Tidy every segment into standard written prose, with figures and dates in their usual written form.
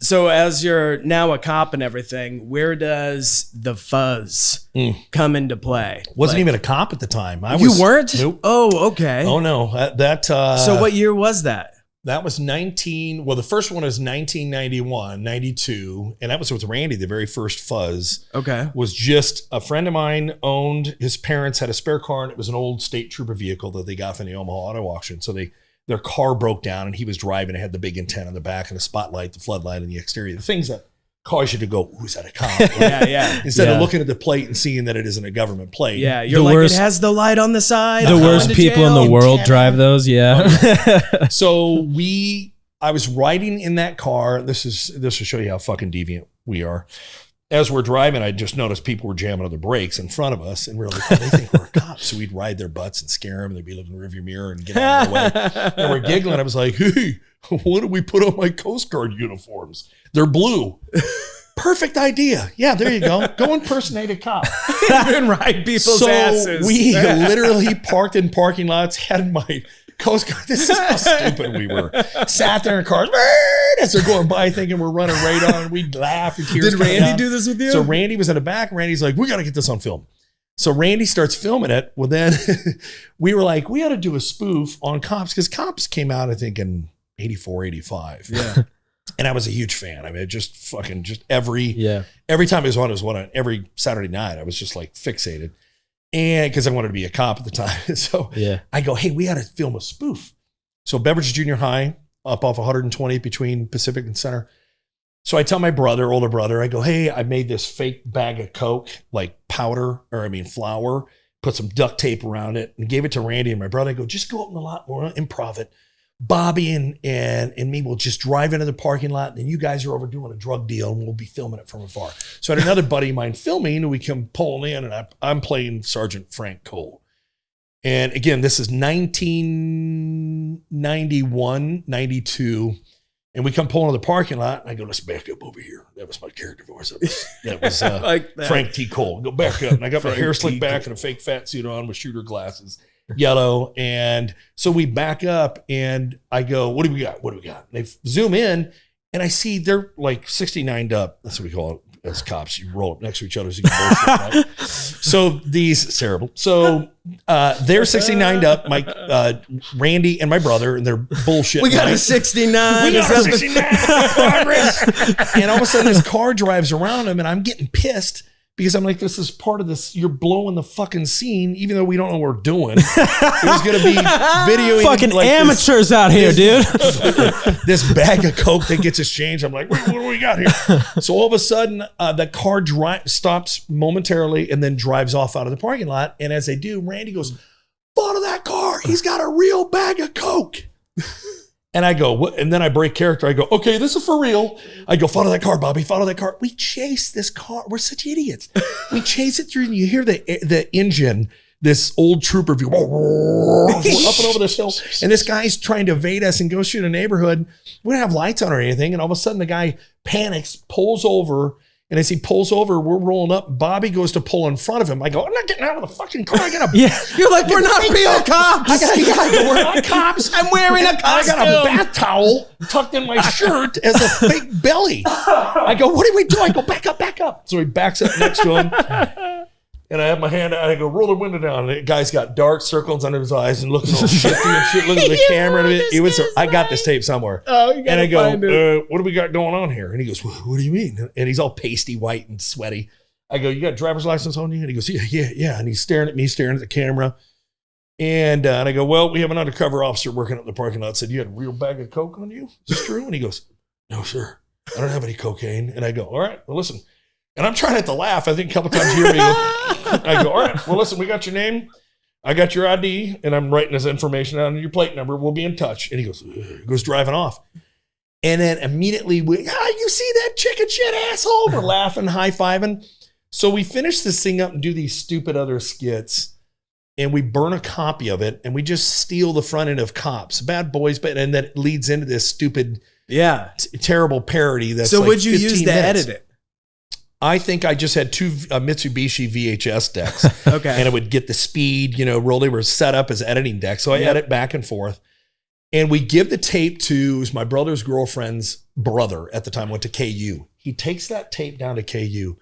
So as you're now a cop and everything, where does the fuzz come into play? Wasn't even a cop at the time. You weren't? Nope. Oh, okay. Oh no. So what year was that? That was the first one was 1991, 92. And that was with Randy, the very first fuzz. Okay. Was just a friend of mine his parents had a spare car, and it was an old state trooper vehicle that they got from the Omaha Auto Auction. So their car broke down, and he was driving. It had the big antenna on the back and the spotlight, the floodlight in the exterior. The things that cause you to go, "Ooh, is that a cop?" Yeah. Instead of looking at the plate and seeing that it isn't a government plate. Yeah, you're it has the light on the side. The worst people in the world drive those. Yeah. So I was riding in that car. This will show you how fucking deviant we are. As we're driving, I just noticed people were jamming on the brakes in front of us, and we were like, they think we're cops. So we'd ride their butts and scare them, and they'd be looking in the rearview mirror and get out of their way. And we're giggling. I was like, hey, what do we put on my Coast Guard uniforms? They're blue. Perfect idea. Yeah, there you go. Go impersonate a cop. And ride people's asses. So we literally parked in parking lots, had my Coast Guard. This is how stupid we were. Sat there in cars as they're going by thinking we're running radar, and we'd laugh. And did Randy do this with you? So Randy was in the back. Randy's like, we got to get this on film. So Randy starts filming it. Well, then we were like, we ought to do a spoof on Cops, because Cops came out, I think, in 84, 85. Yeah. And I was a huge fan. I mean, just every time it was on every Saturday night, I was just like fixated. And because I wanted to be a cop at the time. So I go, hey, we ought to film a spoof. So Beveridge Junior High, up off 120 between Pacific and Center. So I tell my older brother, I go, hey, I made this fake bag of Coke, like flour, put some duct tape around it, and gave it to Randy and my brother. I go, just go up in the lot, we'll improv it. Bobby and me will just drive into the parking lot, and then you guys are over doing a drug deal, and we'll be filming it from afar. So I had another buddy of mine filming, and we come pulling in, and I'm playing Sergeant Frank Cole. And again, this is 1991, 92. And we come pulling in the parking lot, and I go, let's back up over here. That was my character voice. That was like Frank T. Cole. Go back up. And I got my hair slicked back and a fake fat suit on with shooter glasses, yellow. And so we back up, and I go, what do we got? And they zoom in, and I see they're like 69'd up. That's what we call it as cops. You roll up next to each other so you can bullshit, right? So it's terrible. So they're 69'd up, Randy and my brother, and they're bullshit. We got a 69. We got a 69 progress. And all of a sudden this car drives around them, and I'm getting pissed because I'm like, this is part of this. You're blowing the fucking scene, even though we don't know what we're doing. It was going to be videoing. Fucking like amateurs out here, dude. This bag of Coke that gets exchanged. I'm like, what do we got here? So all of a sudden, the car stops momentarily and then drives off out of the parking lot. And as they do, Randy goes, follow that car. He's got a real bag of Coke. And I go, what? And then I break character. I go, okay, this is for real. I go, follow that car, Bobby. Follow that car. We chase this car. We're such idiots. We chase it through, and you hear the engine, this old trooper view, up and over this hill. And this guy's trying to evade us and go through the neighborhood. We don't have lights on or anything. And all of a sudden, the guy panics, pulls over. And as he pulls over, we're rolling up. Bobby goes to pull in front of him. I go, I'm not getting out of the fucking car. I got a You're like, we're not real cops. I go, we're not cops. I'm wearing a costume. I got a bath towel tucked in my shirt as a fake belly. I go, what do we do? I go, back up. So he backs up next to him. And I have my hand out. I go, roll the window down. And the guy's got dark circles under his eyes and looking all shifty and shit. Look at the camera. I got this tape somewhere. Oh, and I go, what do we got going on here? And he goes, what do you mean? And he's all pasty white and sweaty. I go, you got a driver's license on you? And he goes, yeah. And he's staring at me, staring at the camera. And I go, well, we have an undercover officer working up in the parking lot. Said, you had a real bag of Coke on you? Is this true? And he goes, no, sir. I don't have any cocaine. And I go, all right, well, listen. And I'm trying not to laugh. I think a couple times you hear me go, I go, all right, well, listen, we got your name. I got your ID, and I'm writing this information down on your plate number. We'll be in touch. And he goes driving off. And then immediately, you see that chicken shit asshole? We're laughing, high-fiving. So we finish this thing up and do these stupid other skits. And we burn a copy of it, and we just steal the front end of Cops. Bad Boys, and then it leads into this stupid, terrible parody. That's so like would you use to edit it? I think I just had two Mitsubishi VHS decks. Okay. And it would get the speed, roll. They were set up as editing decks. So I edit back and forth. And we give the tape to, it was my brother's girlfriend's brother at the time, went to KU. He takes that tape down to KU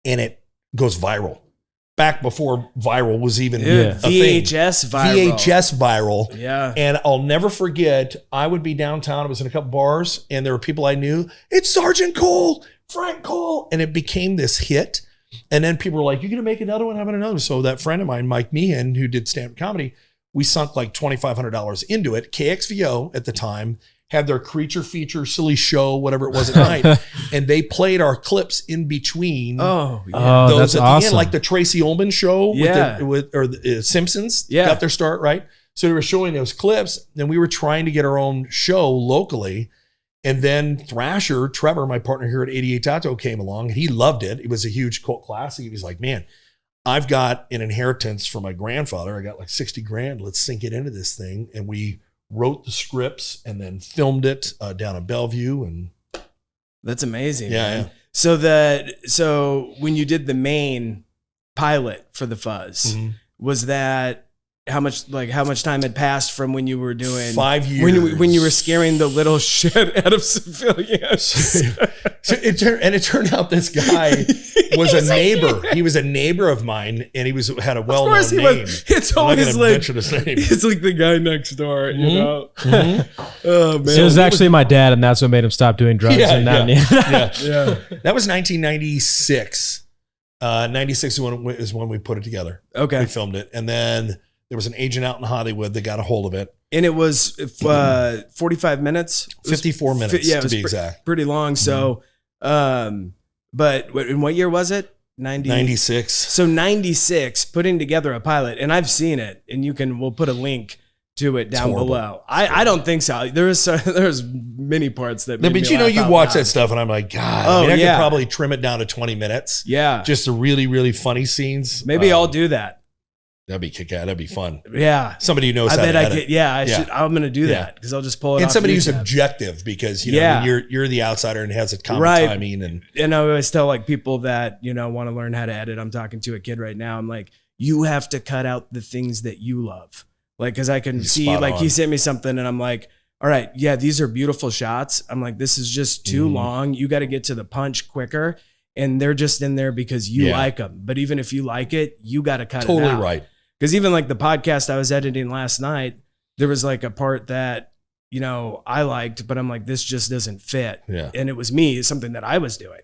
and it goes viral. Back before viral was even a thing. VHS viral. VHS viral. Yeah. And I'll never forget, I would be downtown. I was in a couple bars and there were people I knew. It's Sergeant Cole, Frank Cole. And it became this hit. And then people were like, you're going to make another one? How about another? So that friend of mine, Mike Meehan, who did stand-up comedy, we sunk like $2,500 into it. KXVO at the time had their creature feature, silly show, whatever it was at night. And they played our clips in between. Oh, yeah. That's at awesome. the end, like the Tracy Ullman show Yeah. with the Simpsons got their start, right? So they were showing those clips and we were trying to get our own show locally. And then Thrasher, Trevor, my partner here at 88 Tato, came along and he loved it. It was a huge cult classic. He was like, man, I've got an inheritance from my grandfather. I got like 60 grand. Let's sink it into this thing. And we wrote the scripts and then filmed it down in Bellevue. And that's amazing. Yeah. So when you did the main pilot for the Fuzz, was that how much time had passed from when you were doing 5 years when you were scaring the little shit out of civilians? So it turned out this guy was a neighbor. He was a neighbor of mine, and he had a well-known name. It's I'm not always gonna like mention his name. it's like the guy next door, you know. Oh man, It was actually my dad, and that's what made him stop doing drugs. Yeah, and now, yeah. That was 1996. 96 is when we put it together. Okay, we filmed it, and then there was an agent out in Hollywood that got a hold of it. And it was 45 minutes? 54 minutes to be exact. Pretty long. So, but in what year was it? 96. So 96, putting together a pilot. And I've seen it, and we'll put a link to it down below. I don't think so. There's many parts that made but me you know, laugh you out watch loud. that stuff and I'm like, God, I could probably trim it down to 20 minutes. Yeah. Just the really, really funny scenes. Maybe I'll do that. That'd be kick-ass. That'd be fun. Yeah. Somebody who knows I how bet to I edit. could. Yeah, I should. I'm going to do that because I'll just pull it and off somebody who's YouTube. objective because, you know, you're the outsider and has a common timing. And I always tell like people that, you know, want to learn how to edit. I'm talking to a kid right now. I'm like, you have to cut out the things that you love. Like, cause I can see like he sent me something and I'm like, all right, yeah, these are beautiful shots. I'm like, this is just too long. You got to get to the punch quicker. And they're just in there because you like them. But even if you like it, you got to cut it out. Totally right. Because even like the podcast I was editing last night, there was like a part that, you know, I liked, but I'm like, this just doesn't fit. Yeah. And it was me, it's something that I was doing,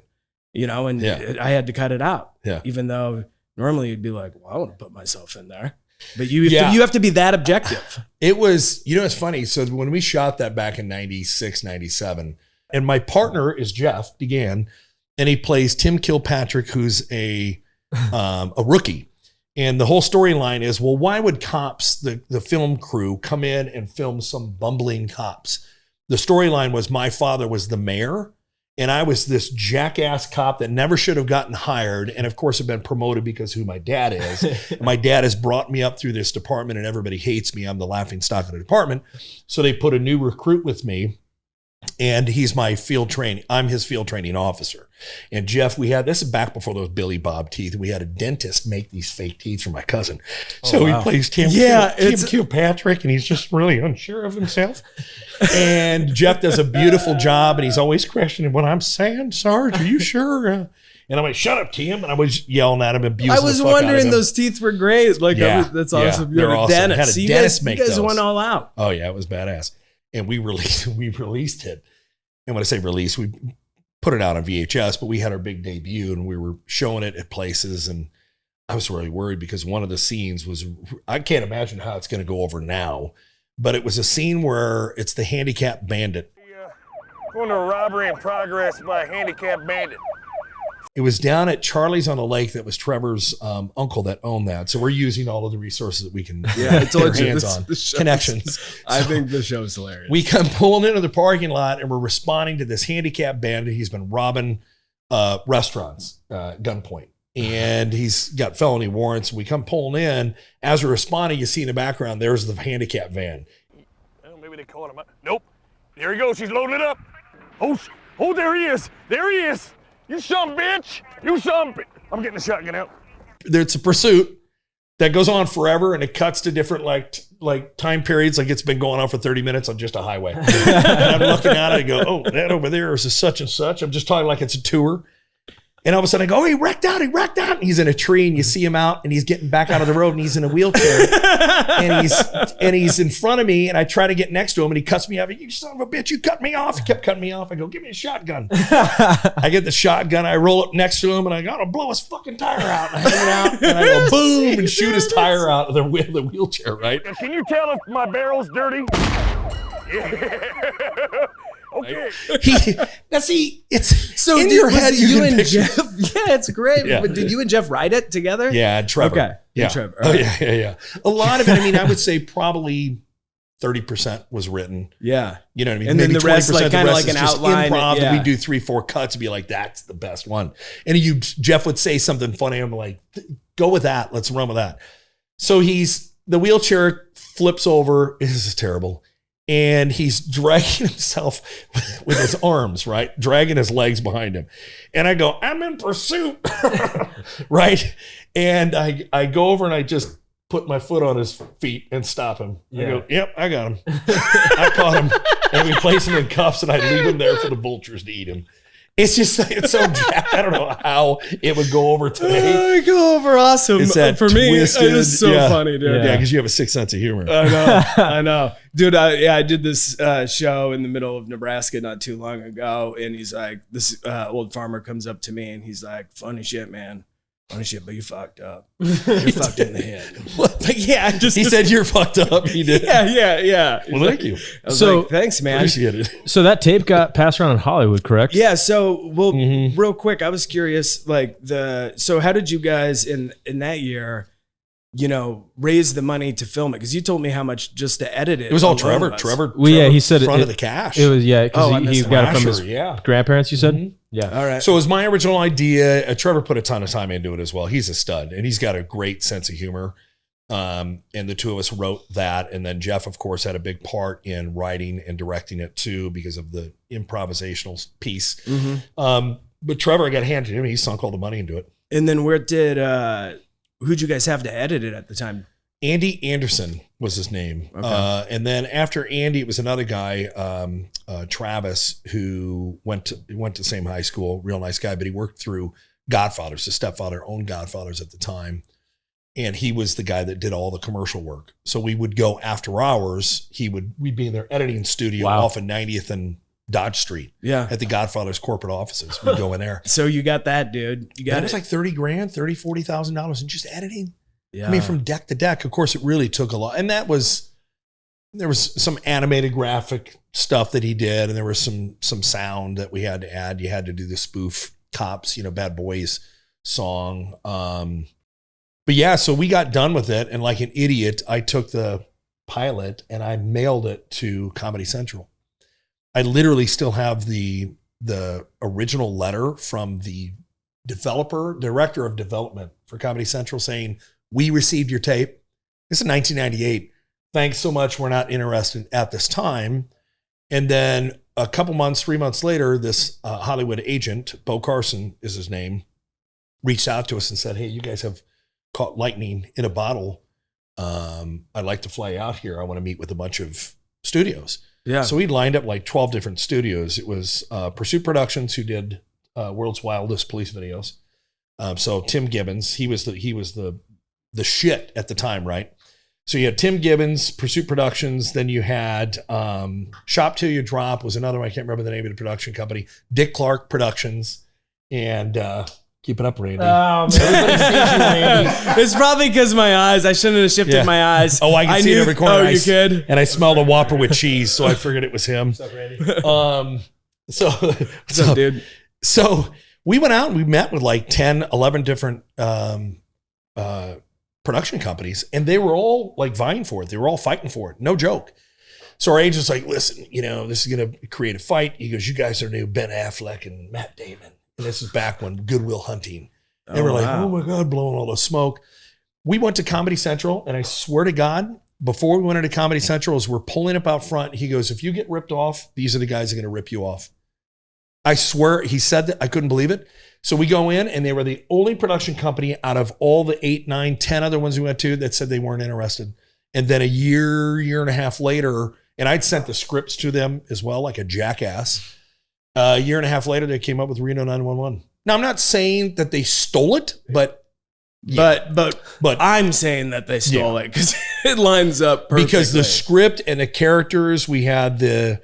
you know, and I had to cut it out. Yeah. Even though normally you'd be like, well, I want to put myself in there. But you have to be that objective. It was, you know, it's funny. So when we shot that back in 96, 97, and my partner is Jeff DeGan, and he plays Tim Kilpatrick, who's a rookie. And the whole storyline is, well, why would cops, the film crew, come in and film some bumbling cops? The storyline was my father was the mayor, and I was this jackass cop that never should have gotten hired, and of course have been promoted because who my dad is. My dad has brought me up through this department, and everybody hates me. I'm the laughing stock of the department. So they put a new recruit with me, and he's my field training. I'm his field training officer. And Jeff, this is back before those Billy Bob teeth. We had a dentist make these fake teeth for my cousin. So he plays Tim Kilpatrick, and he's just really unsure of himself. And Jeff does a beautiful job, and he's always questioning what I'm saying. Sarge, are you sure? And I'm like, shut up, Tim. And I was yelling at him, abusing I was the fuck out of wondering him. those teeth were great. Like, that's awesome. They're You're a awesome. dentist. Had a dentist make you guys those. went all out. Oh yeah, it was badass. And we released it. And when I say release, we put it out on VHS, but we had our big debut and we were showing it at places. And I was really worried because one of the scenes was, I can't imagine how it's going to go over now, but it was a scene where it's the handicapped bandit. Going to a robbery in progress by a handicapped bandit. It was down at Charlie's on the Lake. That was Trevor's uncle that owned that. So we're using all of the resources that we can get our hands on. Connections. I think the show's hilarious. We come pulling into the parking lot and we're responding to this handicapped bandit. He's been robbing restaurants, gunpoint. And he's got felony warrants. We come pulling in. As we're responding, you see in the background, there's the handicap van. Well, maybe they caught him. Nope. There he goes. She's loading it up. Oh, there he is. There he is. You son of a bitch. You son of a bitch. I'm getting the shotgun out. It's a pursuit. that goes on forever, and it cuts to different like time periods. Like it's been going on for 30 minutes on just a highway. And I'm looking at it, I go, oh, that over there is a such and such. I'm just talking like it's a tour. And all of a sudden I go, oh, he wrecked out. And he's in a tree, and you see him out, and he's getting back out of the road, and he's in a wheelchair. and he's in front of me, and I try to get next to him, and he cuts me off. You son of a bitch, you cut me off. He kept cutting me off. I go, give me a shotgun. I get the shotgun. I roll up next to him, and I go, I'll blow his fucking tire out. And I hang it out, and I go, boom, and shoot his tire out of the wheelchair, right? Can you tell if my barrel's dirty? Yeah. Okay. Now see, it's So in did, your head. you can and picture- Jeff? Yeah, it's great. Yeah. But did you and Jeff write it together? Yeah, Trevor. Okay. Yeah. Trevor. Oh, All right. yeah. A lot of it, I mean, I would say probably 30% was written. Yeah. You know what I mean? And then Maybe the rest, 20%, like, the kinda rest like is an just outline, improv, yeah. and we do 3-4 cuts and be like, that's the best one. And Jeff would say something funny. I'm like, go with that. Let's run with that. So the wheelchair flips over. This is terrible. And he's dragging himself with his arms, right? Dragging his legs behind him. And I go, I'm in pursuit, right? And I go over and I just put my foot on his feet and stop him. I go, yep, I got him. I caught him. And we place him in cuffs, and I leave him there for the vultures to eat him. It's just, it's so jacked. I don't know how it would go over today. Go over awesome. It's that For me, twisted- it is so yeah. funny, dude. Yeah, because you have a sick sense of humor. I know. Dude, I did this show in the middle of Nebraska not too long ago, and he's like, this old farmer comes up to me, and he's like, funny shit, man. Funny shit, but you fucked up. You're fucked in the head. But yeah, he said you're fucked up. He did. Yeah. Well, thank you. I was So- like, thanks, man. Appreciate it. So that tape got passed around in Hollywood, correct? Yeah. So, well, real quick, I was curious, like so how did you guys in that year, raise the money to film it? Because you told me how much just to edit it. It was all alone Trevor. was. Trevor. Well, yeah, he said front it- of the cash. It was, yeah, Oh, I because he missed got it from his Slasher, yeah. grandparents, you said? Yeah. All right. So it was my original idea. Trevor put a ton of time into it as well. He's a stud, and he's got a great sense of humor. And the two of us wrote that. And then Jeff, of course, had a big part in writing and directing it too, because of the improvisational piece. But Trevor, I got handed him. He sunk all the money into it. And then who'd you guys have to edit it at the time? Andy Anderson was his name. Okay. And then after Andy, it was another guy, Travis, who went to the same high school, real nice guy, but he worked through Godfathers. His stepfather owned Godfathers at the time. And he was the guy that did all the commercial work. So we would go after hours. We'd be in their editing studio off of 90th and Dodge Street. Yeah. At the Godfather's corporate offices. We'd go in there. So you got that, dude. You got And it. it was like $30,000 in just editing. Yeah. I mean, from deck to deck, of course, it really took a lot. And there was some animated graphic stuff that he did. And there was some sound that we had to add. You had to do the spoof Cops, Bad Boys song. But yeah, so we got done with it. And like an idiot, I took the pilot and I mailed it to Comedy Central. I literally still have the original letter from the director of development for Comedy Central saying, we received your tape. This is 1998. Thanks so much. We're not interested at this time. And then a couple months, 3 months later, this Hollywood agent, Bo Carson is his name, reached out to us and said, hey, you guys have caught lightning in a bottle. I'd like to fly out here. I want to meet with a bunch of studios. Yeah. So we lined up like 12 different studios. It was Pursuit Productions, who did World's Wildest Police Videos. So Tim Gibbons, he was the shit at the time, right? So you had Tim Gibbons, Pursuit Productions. Then you had Shop Till You Drop was another one. I can't remember the name of the production company. Dick Clark Productions, and keep it up, Randy. Oh, man. Everybody sees you, Randy. It's probably because my eyes. I shouldn't have shifted Yeah. my eyes. Oh, I can see it every corner. Oh, you could? And I smelled a Whopper with cheese, so I figured it was him. What's up, Randy? What's up, dude? So we went out and we met with like 10, 11 different production companies, and they were all like vying for it. They were all fighting for it. No joke. So our agent's like, listen, this is going to create a fight. He goes, you guys are new Ben Affleck and Matt Damon. And this is back when Good Will Hunting. And we're like, oh my God, blowing all the smoke. We went to Comedy Central, and I swear to God, before we went into Comedy Central, as we're pulling up out front, he goes, if you get ripped off, these are the guys that are going to rip you off. I swear, he said that. I couldn't believe it. So we go in, and they were the only production company out of all the 8, 9, 10 other ones we went to that said they weren't interested. And then a year and a half later, and I'd sent the scripts to them as well, like a jackass. A year and a half later, they came up with Reno 911. Now, I'm not saying that they stole it, but I'm saying that they stole it because it lines up perfectly. Because the script and the characters, we had the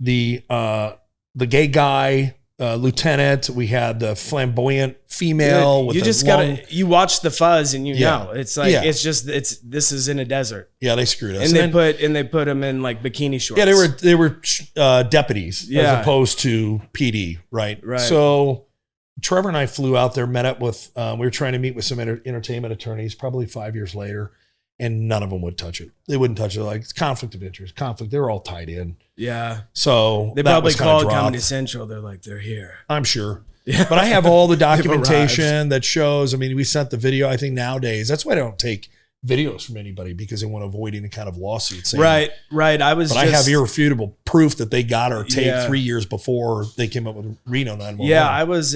gay guy lieutenant, we had the flamboyant female. With you just you watch the Fuzz and you know it's like this is in a desert. Yeah, they screwed us. And they put them in like bikini shorts. Yeah, they were deputies as opposed to PD, right? Right. So Trevor and I flew out there, met up with. We were trying to meet with some entertainment attorneys, probably 5 years later, and none of them would touch it. They wouldn't touch it. Like, it's conflict of interest, conflict. They were all tied in. Yeah. So they probably called Comedy Central. They're like, they're here. I'm sure. Yeah. But I have all the documentation that shows. I mean, we sent the video. I think nowadays that's why I don't take videos from anybody, because they want to avoid any kind of lawsuit. Right. I have irrefutable proof that they got our tape 3 years before they came up with Reno 911. Yeah, I was